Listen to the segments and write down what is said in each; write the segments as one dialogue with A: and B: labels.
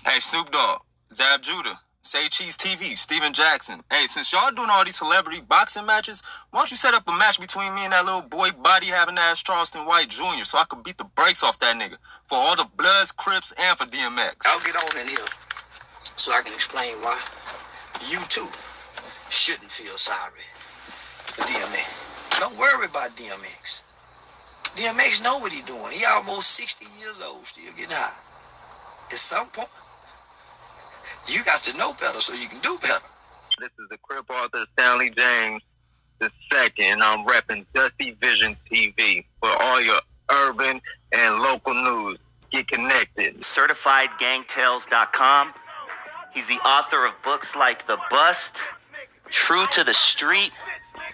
A: Hey, Snoop Dogg, Zab Judah, Say Cheese TV, Steven Jackson. Hey, since y'all doing all these celebrity boxing matches, why don't you set up a match between me and that little boy body-having ass Charleston White Jr. so I could beat the brakes off that nigga for all the Bloods, Crips, and for DMX.
B: I'll get on in here so I can explain why you too shouldn't feel sorry for DMX. Don't worry about DMX. DMX know what he doing. He almost 60 years old, still getting high. At some point, you got to know better so you can do better.
A: This is the Crip author Stanley James II, and I'm repping Dusty Vision TV for all your urban and local news. Get connected.
C: CertifiedGangTales.com. He's the author of books like The Bust, True to the Street,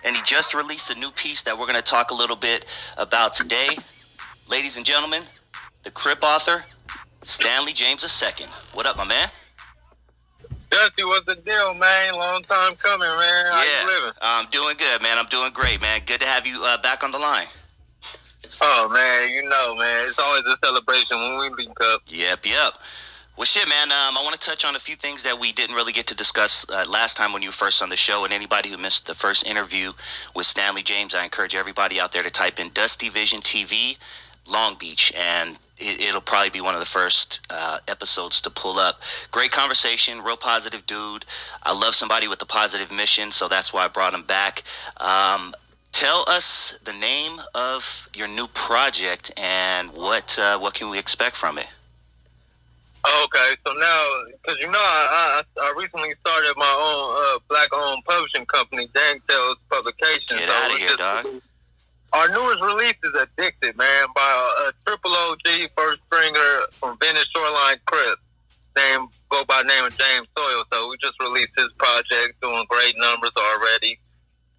C: and he just released a new piece that we're going to talk a little bit about today. Ladies and gentlemen, the Crip author, Stanley James II. What up, my man?
A: Dusty, what's the deal, man? Long time coming, man. How you living?
C: I'm doing good, man. I'm doing great, man. Good to have you back on the line.
A: Oh, man, you know, man. It's always a celebration when we link up.
C: Yep. Well, shit, man, I want to touch on a few things that we didn't really get to discuss last time when you were first on the show. And anybody who missed the first interview with Stanley James, I encourage everybody out there to type in Dusty Vision TV, Long Beach, and it'll probably be one of the first episodes to pull up. Great conversation, real positive dude. I love somebody with a positive mission, so that's why I brought him back. Tell us the name of your new project and what can we expect from it?
A: Okay, so now, because you know, I recently started my own black-owned publishing company, Gang Tales Publications.
C: Get out of here, dog.
A: Our newest release is Addicted, man, by a triple OG first stringer from Venice Shoreline, Crip, go by name of James Soil. So we just released his project, doing great numbers already.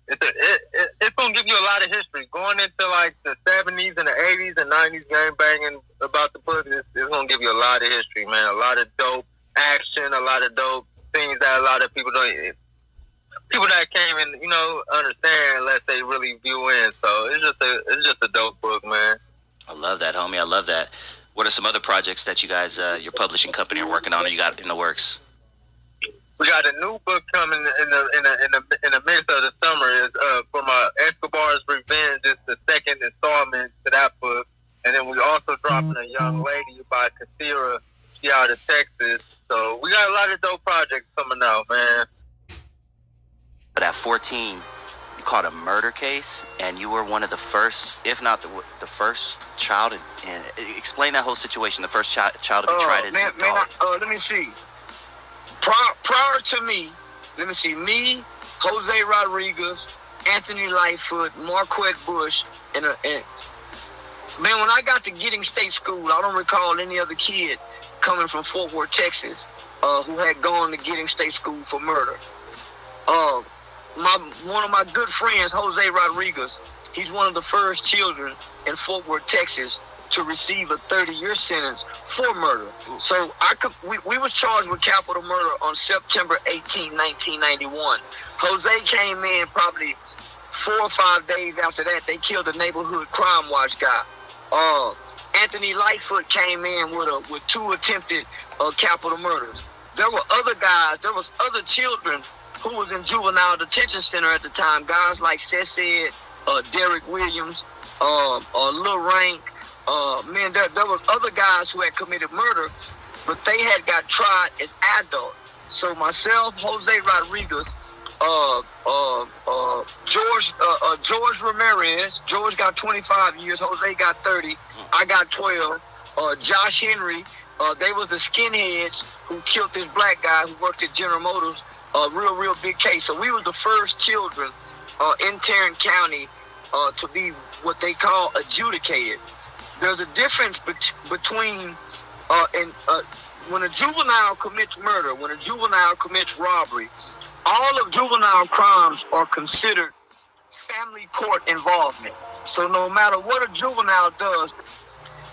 A: It's going to give you a lot of history. Going into like the 70s and the 80s and 90s gang banging about the book, it's going to give you a lot of history, man. A lot of dope action, a lot of dope things that a lot of people don't... People that can't even, understand unless they really view in. So it's just a dope book, man.
C: I love that, homie. I love that. What are some other projects that you guys, your publishing company, are working on, or you got in the works?
A: We got a new book coming in the midst of the summer. Is for my Escobar's Revenge. It's the second installment to that book, and then we also dropping a young lady by Kathira. She out of Texas. So we got a lot of dope projects coming out, man.
C: But at 14, you caught a murder case, and you were one of the first, if not the first child. And explain that whole situation. The first child to be tried as an adult.
B: Let me see. Prior to me, me, Jose Rodriguez, Anthony Lightfoot, Marquette Bush, and man, when I got to Giddings State School, I don't recall any other kid coming from Fort Worth, Texas, who had gone to Giddings State School for murder. One of my good friends, Jose Rodriguez, he's one of the first children in Fort Worth, Texas, to receive a 30-year sentence for murder. So we was charged with capital murder on September 18, 1991. Jose came in probably 4 or 5 days after that. They killed the neighborhood crime watch guy. Anthony Lightfoot came in with 2 attempted capital murders. There were other guys. There was other children who was in juvenile detention center at the time. Guys like Cesed, Derek Williams, Lil Rank. Man, there was other guys who had committed murder, but they had got tried as adults. So myself, Jose Rodriguez, George Ramirez, George got 25 years, Jose got 30, I got 12. Josh Henry, they was the skinheads who killed this black guy who worked at General Motors. Real big case. So we were the first children in Tarrant County to be what they call adjudicated. There's a difference between when a juvenile commits murder, when a juvenile commits robbery, all of juvenile crimes are considered family court involvement. So no matter what a juvenile does,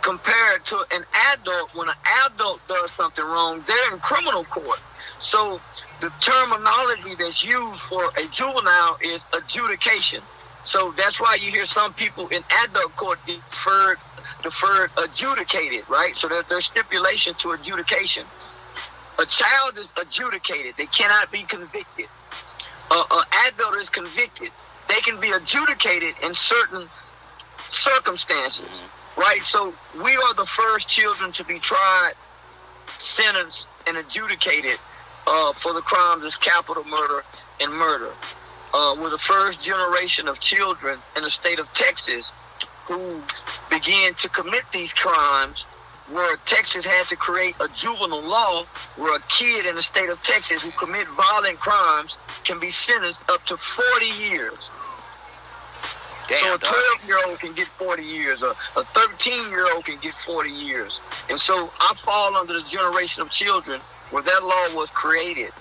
B: compared to an adult, when an adult does something wrong, they're in criminal court. So the terminology that's used for a juvenile is adjudication. So that's why you hear some people in adult court deferred adjudicated, right? So there's stipulation to adjudication. A child is adjudicated. They cannot be convicted. An adult is convicted. They can be adjudicated in certain circumstances, right? So we are the first children to be tried, sentenced, and adjudicated for the crimes of capital murder and murder. We're the first generation of children in the state of Texas who began to commit these crimes, where Texas had to create a juvenile law where a kid in the state of Texas who commit violent crimes can be sentenced up to 40 years.
C: Damn,
B: so a 12-year-old can get 40 years. A 13-year-old can get 40 years. And so I fall under the generation of children where that law was created.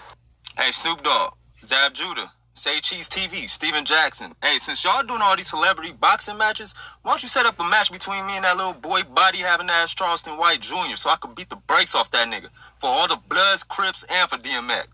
D: Hey, Snoop Dogg, Zab Judah, Say Cheese TV, Steven Jackson. Hey, since y'all doing all these celebrity boxing matches, why don't you set up a match between me and that little boy body having ass Charleston White Jr. so I could beat the brakes off that nigga for all the Bloods, Crips, and for DMX.